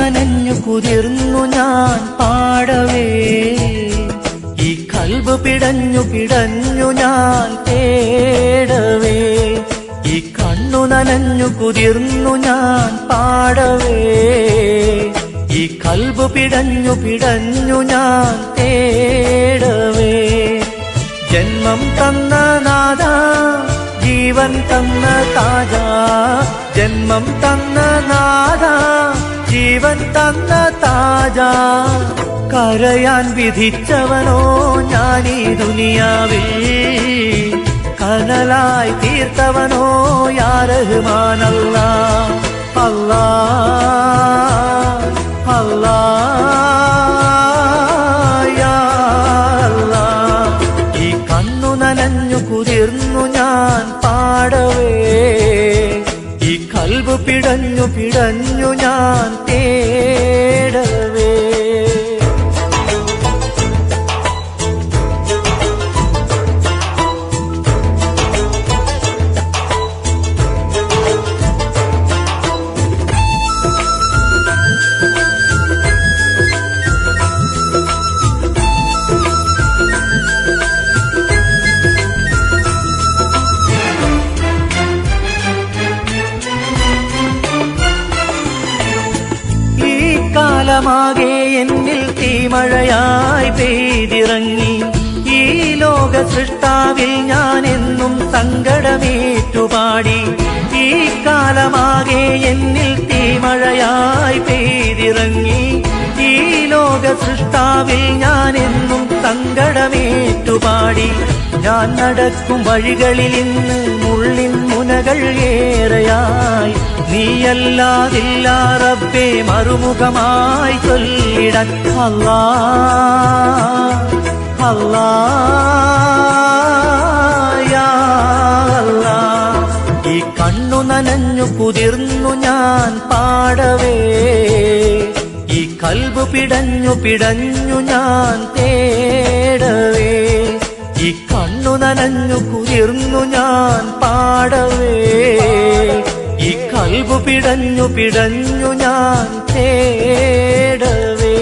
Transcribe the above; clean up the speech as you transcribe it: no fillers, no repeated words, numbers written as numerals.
നനഞ്ഞു കുതിർന്നു ഞാൻ പാടവേ, ഈ കൽബ് പിടഞ്ഞു പിടഞ്ഞു ഞാൻ തേടവേ, ഈ കണ്ണു നനഞ്ഞു കുതിർന്നു ഞാൻ പാടവേ, ഈ കൽബ് പിടഞ്ഞു പിടഞ്ഞു ഞാൻ തേടവേ. ജന്മം തന്ന നാഥ, ജീവൻ തന്ന താജ, ജന്മം തന്ന നാഥ, ജീവൻ തന്ന താജ. കരയാൻ വിധിച്ചവനോ ഞാനീ ദുനിയാവിൽ, കനലായി തീർത്തവനോ യാ റഹ്മാൻ അല്ലാഹ്. അല്ലാഹ് അല്ലാഹ് യാ അല്ലാഹ്. ഈ കണ്ണു നനഞ്ഞു കുതിർന്നു ഞാൻ പാടവേ, ഈ കൽബ് പിടഞ്ഞു പിടഞ്ഞു ഞാൻ തേടവേ. കാലമാകെ എന്നിൽ തീമഴയായി പെയ്തിറങ്ങി, ഈ ലോക സൃഷ്ടാവിൽ ഞാൻ എന്നും സങ്കടമേറ്റുപാടി. ഈ കാലമാകെ എന്നിൽ തീമഴയായി പെയ്തിറങ്ങി, ഈ ലോക സൃഷ്ടാവിൽ ഞാൻ എന്നും സങ്കടമേറ്റുപാടി. ഞാൻ നടക്കും വഴികളിൽ ഇന്ന് മുള്ളിൻ മുനകൾ ഏറെയായി, നീയല്ലാതില്ല റബ്ബേ മറുമുഖമായി ചൊല്ലിടാൻ. അല്ലാഹ് അല്ലാഹ് യാ അല്ലാഹ്. ഈ കണ്ണു നനഞ്ഞു കുതിർന്നു ഞാൻ പാടവേ, ഈ കൽബ് പിടഞ്ഞു പിടഞ്ഞു ഞാൻ തേടവേ, ഈ കണ്ണു നനഞ്ഞു കുതിർന്നു ഞാൻ പാടവേ, ഈ കൽബ് പിടഞ്ഞു പിടഞ്ഞു ഞാൻ തേടവേ.